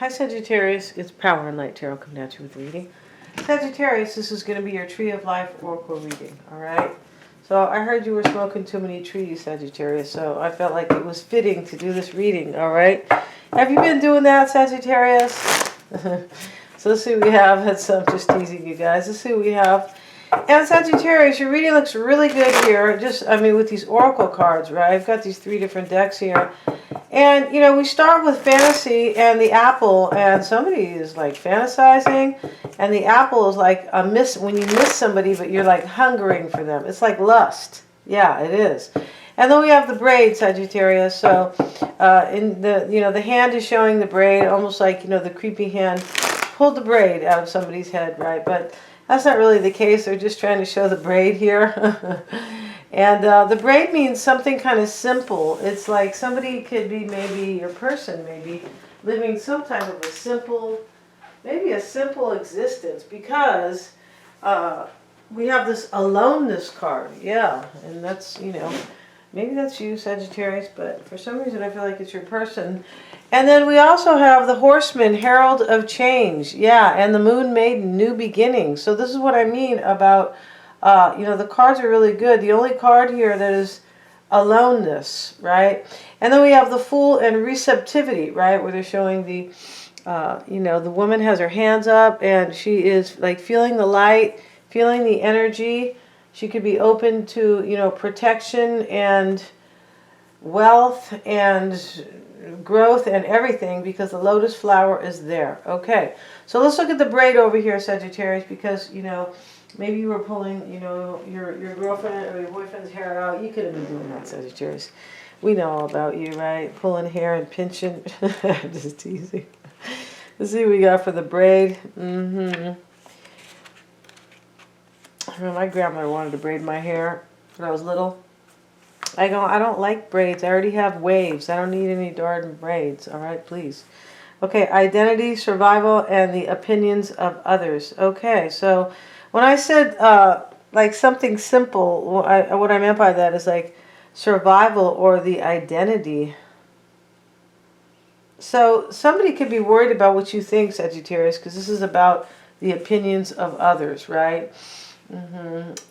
Hi Sagittarius, it's Power and Light Tarot coming at you with a reading. Sagittarius, this is going to be your Tree of Life Oracle reading, alright? So I heard you were smoking too many trees, Sagittarius, so I felt like it was fitting to do this reading, alright? Have you been doing that, Sagittarius? So let's see what we have. I'm just teasing you guys. Let's see what we have. And Sagittarius, your reading looks really good here. With these Oracle cards, right? I've got these 3 different decks here. And, you know, we start with fantasy and the apple, and somebody is like fantasizing, and the apple is like when you miss somebody, but you're like hungering for them. It's like lust. Yeah, it is. And then we have the braid, Sagittarius. So, the hand is showing the braid, almost like, the creepy hand pulled the braid out of somebody's head, right? But that's not really the case. They're just trying to show the braid here. And the braid means something kind of simple. It's like somebody could be, maybe your person, maybe living some type of a simple existence, because we have this aloneness card. Yeah, and that's, maybe that's you, Sagittarius, but for some reason I feel like it's your person. And then we also have the Horseman, Herald of Change. Yeah, and the Moon Maiden, New Beginnings. So this is what I mean about, the cards are really good. The only card here that is aloneness, right? And then we have the Fool and Receptivity, right? Where they're showing the, the woman has her hands up and she is like feeling the light, feeling the energy. She could be open to, protection and wealth and growth and everything, because the lotus flower is there. Okay, so let's look at the braid over here, Sagittarius, because, maybe you were pulling, your girlfriend or your boyfriend's hair out. You could have been doing that, Sagittarius. We know all about you, right? Pulling hair and pinching. Just teasing. Let's see what we got for the braid. I remember my grandmother wanted to braid my hair when I was little. I don't like braids. I already have waves. I don't need any darn braids. All right, please. Okay, identity, survival, and the opinions of others. Okay, so when I said like something simple, what I meant by that is like survival or the identity. So somebody could be worried about what you think, Sagittarius, because this is about the opinions of others, right?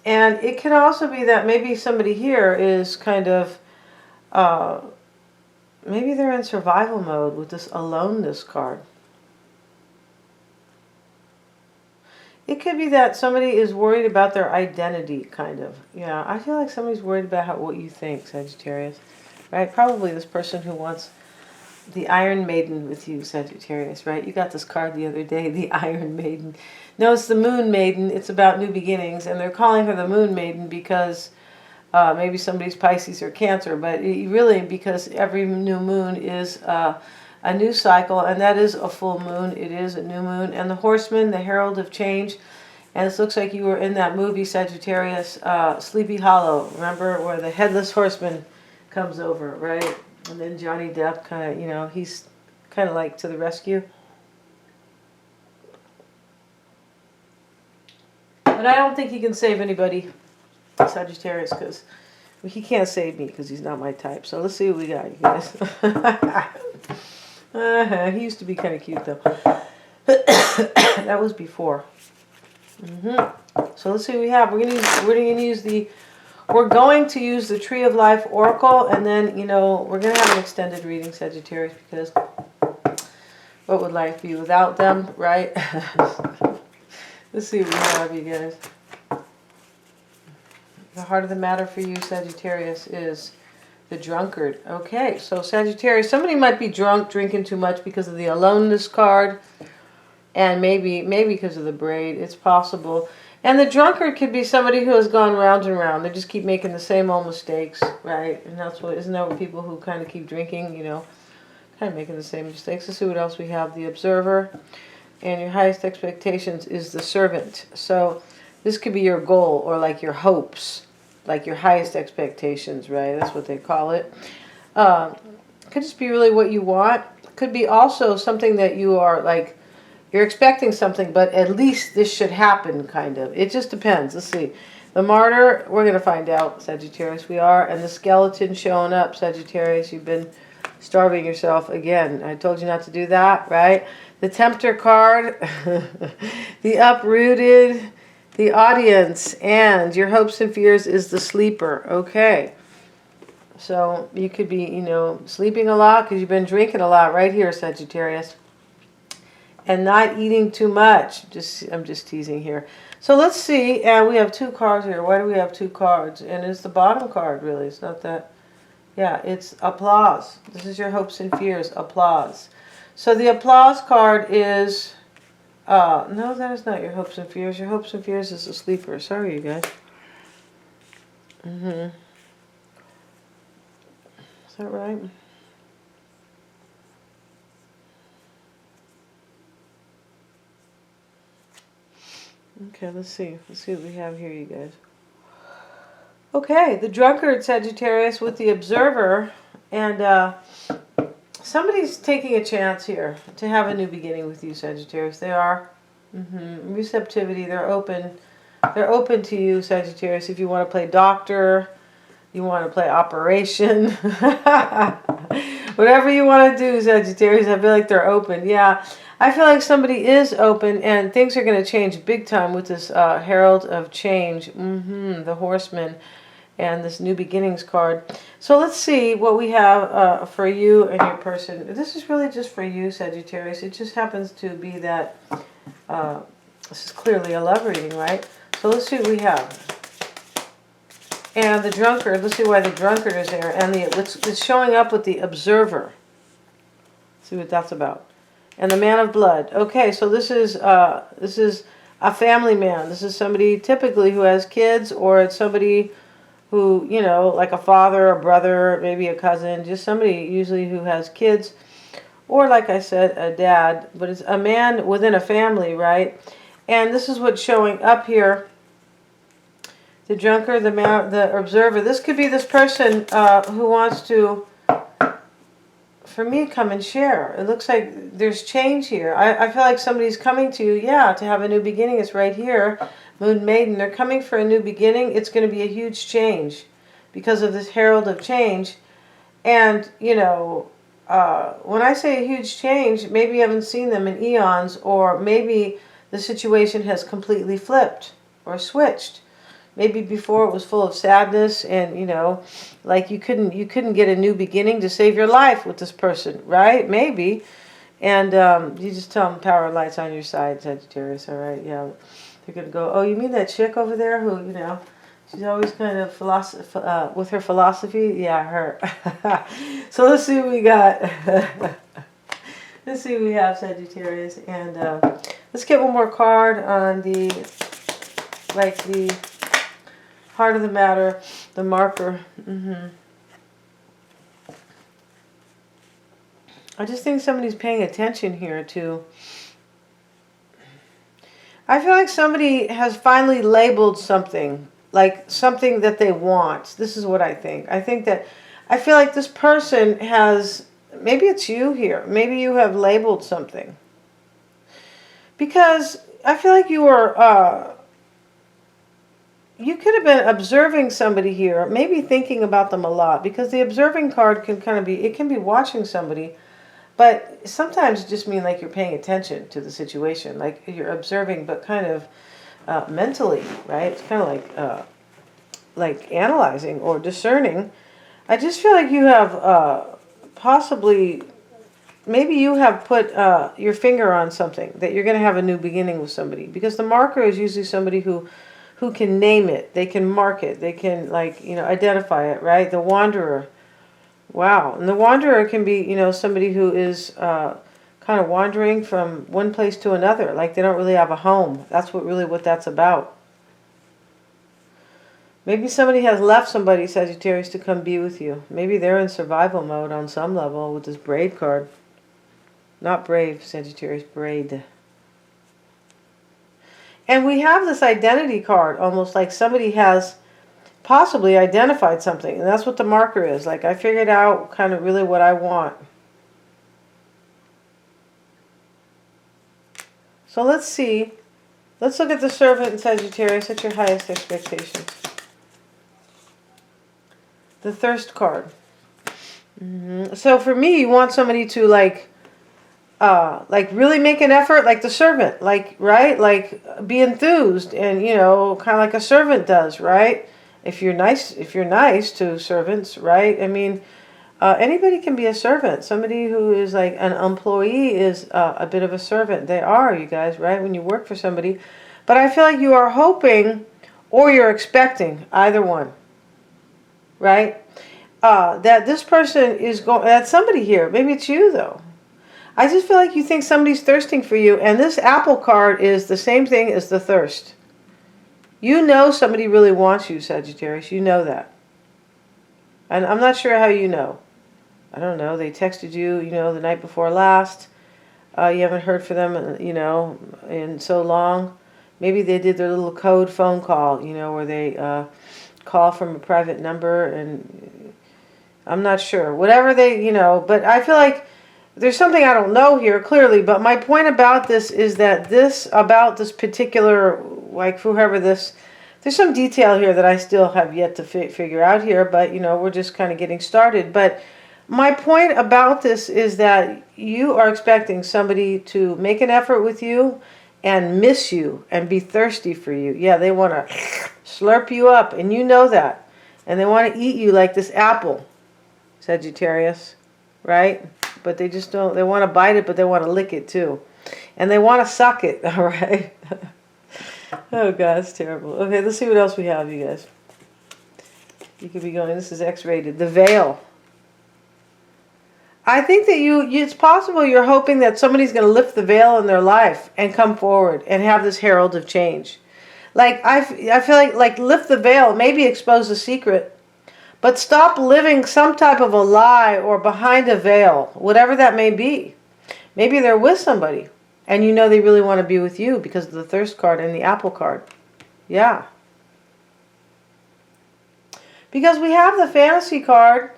And it can also be that maybe somebody here is kind of, maybe they're in survival mode with this aloneness card. It could be that somebody is worried about their identity, kind of. Yeah, I feel like somebody's worried about what you think, Sagittarius. Right? Probably this person who wants the Iron Maiden with you, Sagittarius, right? You got this card the other day, the Iron Maiden. No, it's the Moon Maiden. It's about new beginnings, and they're calling her the Moon Maiden because maybe somebody's Pisces or Cancer, but really because every new moon is a new cycle, and that is a full moon. It is a new moon. And the Horseman, the Herald of Change, and it looks like you were in that movie, Sagittarius, Sleepy Hollow. Remember, where the Headless Horseman comes over, right? And then Johnny Depp kind of, he's kind of like to the rescue. But I don't think he can save anybody, Sagittarius, because he can't save me because he's not my type. So let's see what we got, you guys. He used to be kind of cute, though. That was before. So let's see what we have. We're going to use the Tree of Life Oracle, and then, we're going to have an extended reading, Sagittarius, because what would life be without them, right? Let's see what we have, you guys. The heart of the matter for you, Sagittarius, is the drunkard. Okay, so Sagittarius, somebody might be drunk, drinking too much because of the aloneness card, and maybe because of the braid. It's possible. And the drunkard could be somebody who has gone round and round. They just keep making the same old mistakes, right? And isn't that what people who kind of keep drinking, kind of making the same mistakes? Let's see what else we have. The observer. And your highest expectations is the servant. So this could be your goal, or like your hopes, like your highest expectations, right? That's what they call it. Could just be really what you want. Could be also something that you are like, you're expecting something, but at least this should happen, kind of. It just depends. Let's see. The martyr, we're going to find out, Sagittarius, we are. And the skeleton showing up, Sagittarius, you've been starving yourself again. I told you not to do that, right? The Tempter card, the Uprooted, the Audience, and your hopes and fears is the Sleeper. Okay. So you could be, you know, sleeping a lot because you've been drinking a lot right here, Sagittarius. And not eating too much. I'm just teasing here. So let's see. And we have 2 cards here. Why do we have 2 cards? And it's the bottom card, really. It's not that. Yeah, it's applause. This is your hopes and fears. Applause. So the applause card is... no, that is not your hopes and fears. Your hopes and fears is the Sleeper. Sorry, you guys. Is that right? Okay, let's see. Let's see what we have here, you guys. Okay, the Drunkard, Sagittarius, with the Observer. And somebody's taking a chance here to have a new beginning with you, Sagittarius. They are. Receptivity. They're open. They're open to you, Sagittarius. If you want to play doctor, you want to play operation. Whatever you want to do, Sagittarius, I feel like they're open. Yeah, I feel like somebody is open and things are going to change big time with this Herald of Change. The Horseman and this New Beginnings card. So let's see what we have for you and your person. This is really just for you, Sagittarius. It just happens to be that this is clearly a love reading, right? So let's see what we have. And the Drunkard, let's see why the Drunkard is there. And it's showing up with the Observer. See what that's about. And the Man of Blood. Okay, so this is a family man. This is somebody typically who has kids, or it's somebody who, you know, like a father, a brother, maybe a cousin, just somebody usually who has kids, or like I said, a dad, but it's a man within a family, right? And this is what's showing up here. The Drunkard, the man, the Observer. This could be this person who wants to, for me, come and share. It looks like there's change here. I feel like somebody's coming to you, yeah, to have a new beginning. It's right here. Moon Maiden. They're coming for a new beginning. It's going to be a huge change because of this Herald of Change. And, you know, when I say a huge change, maybe you haven't seen them in eons, or maybe the situation has completely flipped or switched. Maybe before it was full of sadness and, you know, like you couldn't get a new beginning to save your life with this person, right? Maybe. And you just tell them power and light's on your side, Sagittarius, all right? Yeah. They're going to go, oh, you mean that chick over there who, you know, she's always kind of with her philosophy? Yeah, her. So let's see what we got. Let's see what we have, Sagittarius. And let's get one more card on the heart of the matter, the marker. I just think somebody's paying attention here to... I feel like somebody has finally labeled something, like something that they want. This is what I think. I feel like this person has, maybe it's you here. Maybe you have labeled something. Because I feel like you were... you could have been observing somebody here, maybe thinking about them a lot, because the observing card can kind of be, it can be watching somebody, but sometimes just mean like you're paying attention to the situation, like you're observing, but kind of mentally, right? It's kind of like analyzing or discerning. I just feel like you have possibly, maybe you have put your finger on something, that you're going to have a new beginning with somebody, because the marker is usually somebody who can name it, they can mark it, they can, like, you know, identify it, right? The Wanderer. Wow. And the Wanderer can be, you know, somebody who is kind of wandering from one place to another, like they don't really have a home. That's what that's about. Maybe somebody has left somebody, Sagittarius, to come be with you. Maybe they're in survival mode on some level with this Braid card. Not brave, Sagittarius, braid. And we have this identity card, almost like somebody has possibly identified something. And that's what the marker is. Like, I figured out kind of really what I want. So let's see. Let's look at the Servant in Sagittarius. At your highest expectations. The Thirst card. So for me, you want somebody to like really make an effort, like the servant, like, right? Like be enthused and, you know, kind of like a servant does, right? If you're nice to servants, right? I mean, anybody can be a servant. Somebody who is like an employee is a bit of a servant. They are, you guys, right? When you work for somebody. But I feel like you are hoping or you're expecting, either one, right? That this person is going, that's somebody here. Maybe it's you, though. I just feel like you think somebody's thirsting for you. And this apple card is the same thing as the thirst. You know somebody really wants you, Sagittarius. You know that. And I'm not sure how you know. I don't know. They texted you, you know, the night before last. You haven't heard from them, you know, in so long. Maybe they did their little code phone call, you know, where they call from a private number. And I'm not sure. Whatever they, you know, but I feel like there's something I don't know here clearly. But my point about this is that about this particular, like whoever this, there's some detail here that I still have yet to figure out here. But, you know, we're just kind of getting started. But my point about this is that you are expecting somebody to make an effort with you and miss you and be thirsty for you. Yeah, they want to slurp you up, and you know that. And they want to eat you like this apple, Sagittarius, right? But they just don't, they want to bite it, but they want to lick it too. And they want to suck it, all right? Oh, God, it's terrible. Okay, let's see what else we have, you guys. You could be going, this is X-rated. The veil. I think that it's possible you're hoping that somebody's going to lift the veil in their life and come forward and have this herald of change. Like, I feel like lift the veil, maybe expose the secret, but stop living some type of a lie or behind a veil, whatever that may be. Maybe they're with somebody and you know they really want to be with you because of the thirst card and the apple card. Yeah. Because we have the fantasy card.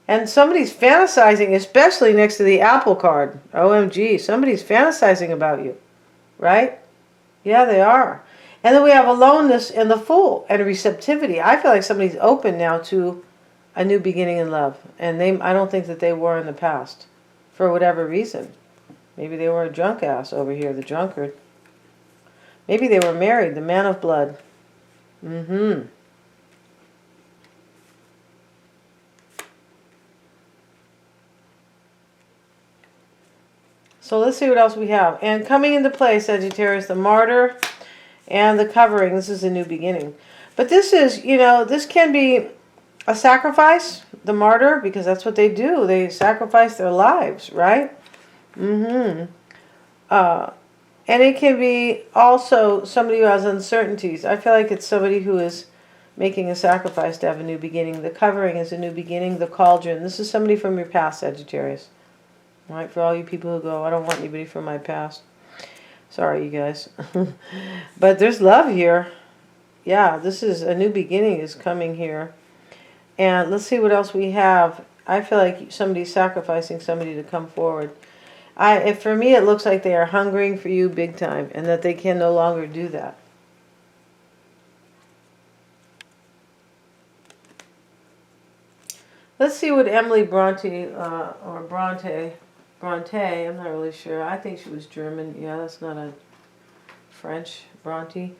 And somebody's fantasizing, especially next to the apple card. OMG, somebody's fantasizing about you. Right? Yeah, they are. And then we have aloneness and the Fool and receptivity. I feel like somebody's open now to a new beginning in love. And I don't think that they were in the past. For whatever reason. Maybe they were a drunk ass over here, the drunkard. Maybe they were married, the man of blood. Mm-hmm. So let's see what else we have. And coming into play, Sagittarius, the martyr and the covering. This is a new beginning. But this is, you know, this can be a sacrifice, the martyr, because that's what they do. They sacrifice their lives, right? Mm-hmm. And it can be also somebody who has uncertainties. I feel like it's somebody who is making a sacrifice to have a new beginning. The covering is a new beginning. The cauldron. This is somebody from your past, Sagittarius. Right, for all you people who go, I don't want anybody from my past. Sorry, you guys. But there's love here. Yeah, this is a new beginning is coming here. And let's see what else we have. I feel like somebody's sacrificing somebody to come forward. For me, it looks like they are hungering for you big time and that they can no longer do that. Let's see what Emily Bronte, or Bronte, I'm not really sure. I think she was German. Yeah, that's not a French. Bronte.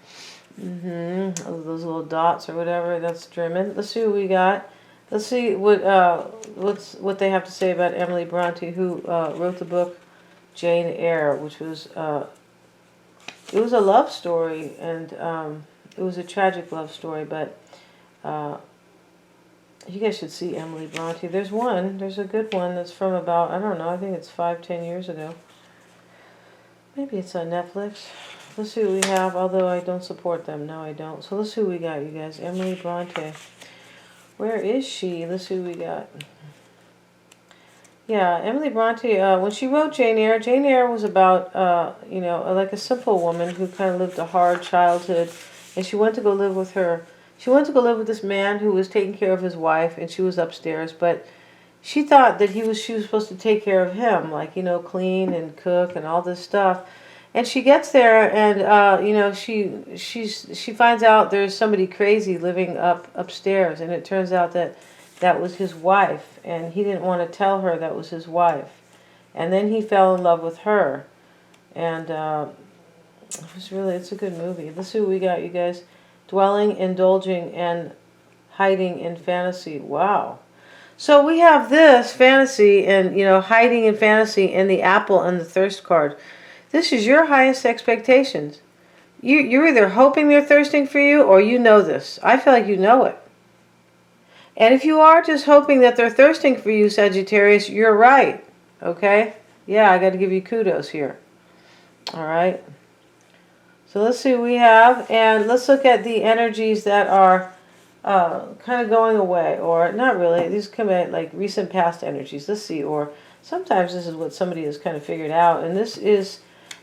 Those little dots or whatever, that's German. Let's see what we got. Let's see what they have to say about Emily Bronte, who wrote the book Jane Eyre, which was it was a love story, and it was a tragic love story, but you guys should see Emily Bronte. There's a good one that's from about, I don't know, I think it's 5-10 years ago. Maybe it's on Netflix. Let's see what we have, although I don't support them. No, I don't. So let's see what we got, you guys. Emily Bronte. Where is she? Let's see what we got. Yeah, Emily Bronte, when she wrote Jane Eyre was about, you know, like a simple woman who kind of lived a hard childhood, and she went to go live with this man who was taking care of his wife, and she was upstairs, but she thought that she was supposed to take care of him, like, you know, clean and cook and all this stuff. And she gets there, and you know, she finds out there's somebody crazy living upstairs, and it turns out that that was his wife, and he didn't want to tell her that was his wife. And then he fell in love with her. And it's a good movie. Let's see what we got, you guys. Dwelling, indulging, and hiding in fantasy. Wow. So we have this fantasy and, hiding in fantasy in the apple and the thirst card. This is your highest expectations. You're either hoping they're thirsting for you or you know this. I feel like you know it. And if you are just hoping that they're thirsting for you, Sagittarius, you're right. Okay? Yeah, I got to give you kudos here. All right. So let's see what we have. And let's look at the energies that are kind of going away. Or not really. These come at like recent past energies. Let's see. Or sometimes this is what somebody has kind of figured out. And this is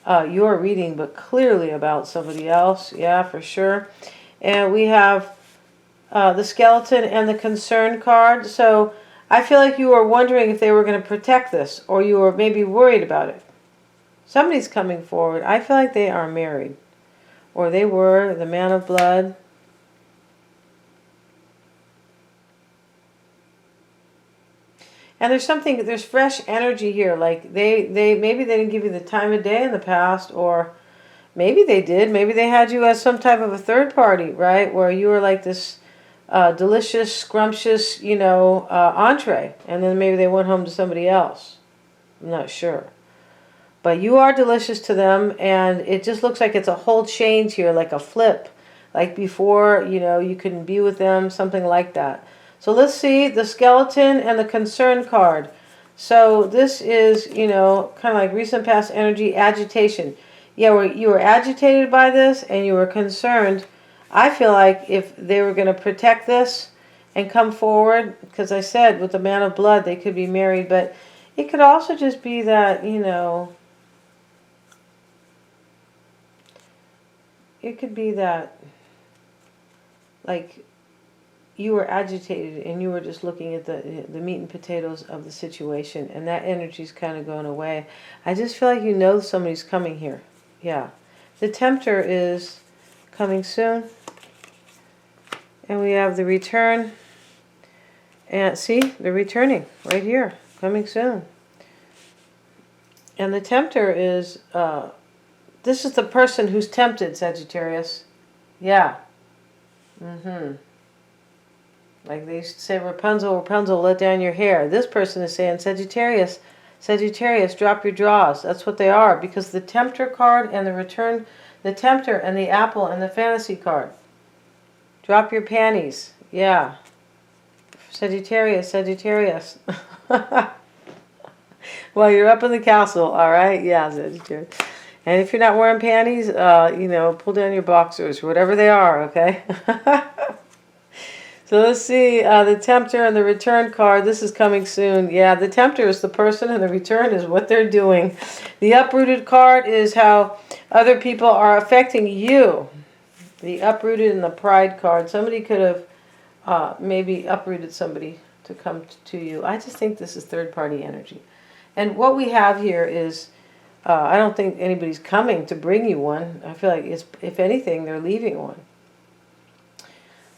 your reading, but clearly about somebody else. Yeah, for sure. And we have the skeleton and the concern card. So I feel like you were wondering if they were going to protect this, or you were maybe worried about it. Somebody's coming forward. I feel like they are married, or they were the man of blood. And there's fresh energy here. Like maybe they didn't give you the time of day in the past, or maybe they did. Maybe they had you as some type of a third party, right? Where you were like this delicious, scrumptious, entree. And then maybe they went home to somebody else. I'm not sure. But you are delicious to them, and it just looks like it's a whole change here, like a flip. Like before, you couldn't be with them, something like that. So let's see the skeleton and the concern card. So this is, kind of like recent past energy, agitation. Yeah, you were agitated by this and you were concerned. I feel like if they were going to protect this and come forward, because I said with the man of blood, they could be married, but it could also just be that, it could be that, like, you were agitated and you were just looking at the meat and potatoes of the situation, and that energy's kind of going away. I just feel like somebody's coming here. Yeah. The tempter is coming soon. And we have the return. And see, they're returning right here, coming soon. And the tempter is, this is the person who's tempted, Sagittarius. Yeah. Like they used to say, Rapunzel, Rapunzel, let down your hair. This person is saying, Sagittarius, Sagittarius, drop your draws. That's what they are, because the tempter card and the return, the tempter and the apple and the fantasy card. Drop your panties. Yeah. Sagittarius, Sagittarius. Well, you're up in the castle, all right? Yeah, Sagittarius. And if you're not wearing panties, pull down your boxers, whatever they are, okay? So let's see, the tempter and the return card. This is coming soon. Yeah, the tempter is the person and the return is what they're doing. The uprooted card is how other people are affecting you. The uprooted and the pride card. Somebody could have maybe uprooted somebody to come to you. I just think this is third-party energy. And what we have here is, I don't think anybody's coming to bring you one. I feel like, if anything, they're leaving one.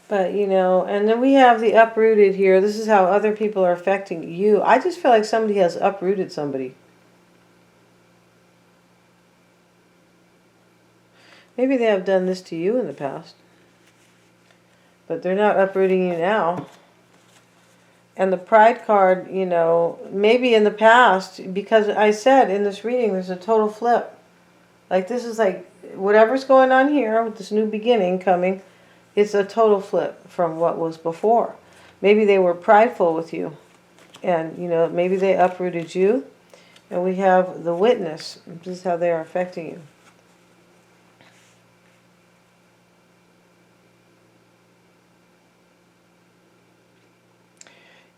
But, and then we have the uprooted here. This is how other people are affecting you. I just feel like somebody has uprooted somebody. Maybe they have done this to you in the past. But they're not uprooting you now. And the pride card, maybe in the past, because I said in this reading there's a total flip. Like this is like whatever's going on here with this new beginning coming, it's a total flip from what was before. Maybe they were prideful with you. And, maybe they uprooted you. And we have the witness. This is how they are affecting you.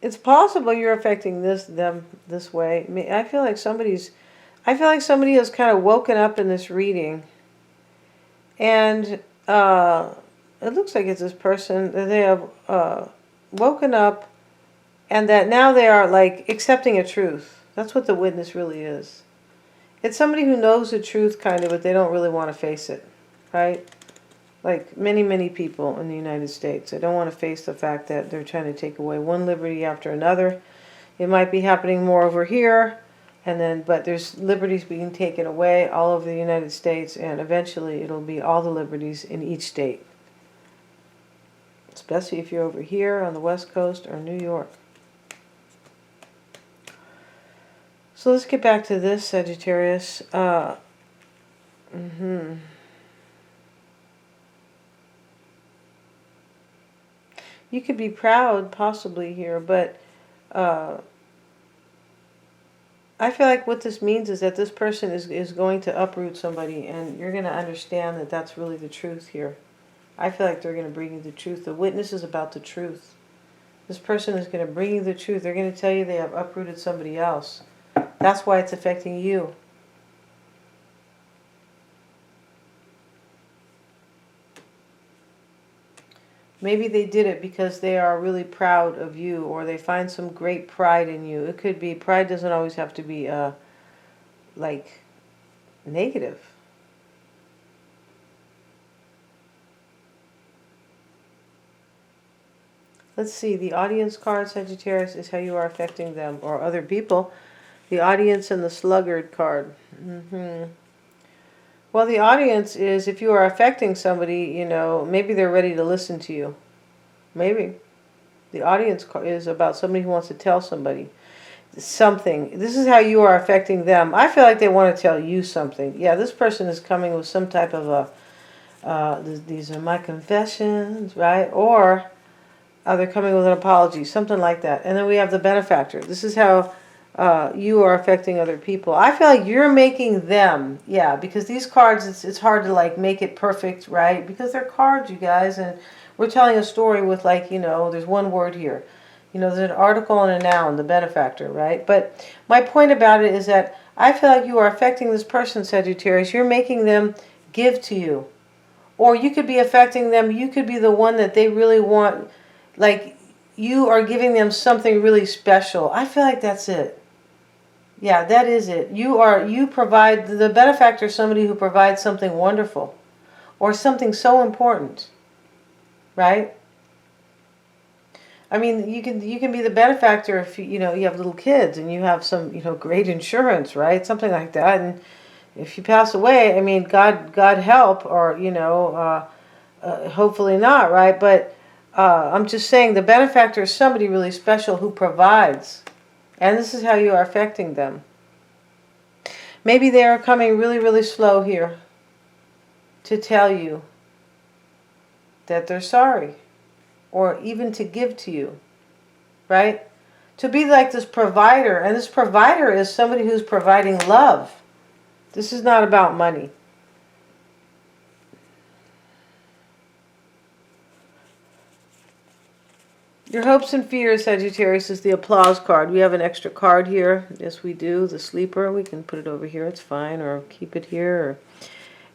It's possible you're affecting them this way. I feel like somebody has kind of woken up in this reading. And, it looks like it's this person that they have woken up, and that now they are like accepting a truth. That's what the witness really is. It's somebody who knows the truth kind of, but they don't really want to face it, right? Like many, many people in the United States. I don't want to face the fact that they're trying to take away one liberty after another. It might be happening more over here, but there's liberties being taken away all over the United States, and eventually it'll be all the liberties in each state. Especially if you're over here on the West Coast or New York. So let's get back to this, Sagittarius. You could be proud, possibly, here, but I feel like what this means is that this person is going to uproot somebody, and you're going to understand that that's really the truth here. I feel like they're going to bring you the truth. The witness is about the truth. This person is going to bring you the truth. They're going to tell you they have uprooted somebody else. That's why it's affecting you. Maybe they did it because they are really proud of you, or they find some great pride in you. It could be, pride doesn't always have to be like negative. Let's see, the audience card, Sagittarius, is how you are affecting them or other people. The audience and the sluggard card. Well, the audience is, if you are affecting somebody, you know, maybe they're ready to listen to you. Maybe. The audience is about somebody who wants to tell somebody something. This is how you are affecting them. I feel like they want to tell you something. Yeah, this person is coming with some type of these are my confessions, right? Or they're coming with an apology, something like that. And then we have the benefactor. This is how you are affecting other people. I feel like you're making them, yeah, because these cards, it's hard to like make it perfect, right? Because they're cards, you guys, and we're telling a story with, like, you know, there's one word here. You know, there's an article and a noun, the benefactor, right? But my point about it is that I feel like you are affecting this person, Sagittarius. You're making them give to you. Or you could be affecting them. You could be the one that they really want. Like, you are giving them something really special. I feel like that's it. Yeah, that is it. You provide, the benefactor is somebody who provides something wonderful or something so important, right? I mean, you can be the benefactor if you know you have little kids and you have some, you know, great insurance, right? Something like that. And if you pass away, I mean, God help, or you know, hopefully not, right? But I'm just saying the benefactor is somebody really special who provides. And this is how you are affecting them. Maybe they are coming really, really slow here to tell you that they're sorry, or even to give to you, right? To be like this provider, and this provider is somebody who's providing love. This is not about money. Your hopes and fears, Sagittarius, is the applause card. We have an extra card here. Yes, we do. The sleeper. We can put it over here. It's fine. Or keep it here.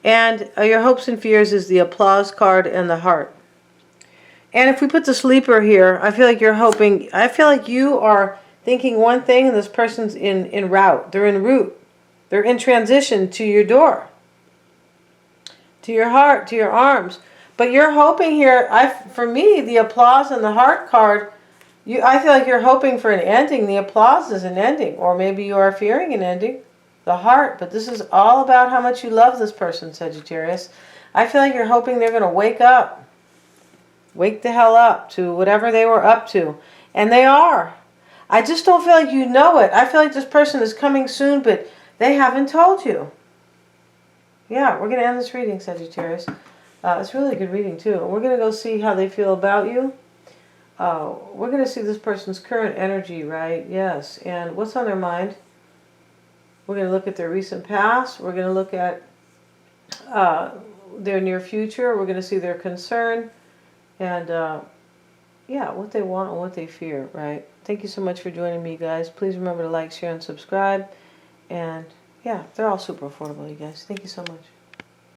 And your hopes and fears is the applause card and the heart. And if we put the sleeper here, I feel like you're hoping. I feel like you are thinking one thing and this person's en route. They're en route. They're in transition to your door. To your heart, to your arms. But you're hoping here, for me, the applause and the heart card, I feel like you're hoping for an ending. The applause is an ending. Or maybe you are fearing an ending. The heart. But this is all about how much you love this person, Sagittarius. I feel like you're hoping they're going to wake up. Wake the hell up to whatever they were up to. And they are. I just don't feel like you know it. I feel like this person is coming soon, but they haven't told you. Yeah, we're going to end this reading, Sagittarius. It's really a good reading, too. We're going to go see how they feel about you. We're going to see this person's current energy, right? Yes. And what's on their mind? We're going to look at their recent past. We're going to look at their near future. We're going to see their concern. And, yeah, what they want and what they fear, right? Thank you so much for joining me, guys. Please remember to like, share, and subscribe. And, yeah, they're all super affordable, you guys. Thank you so much.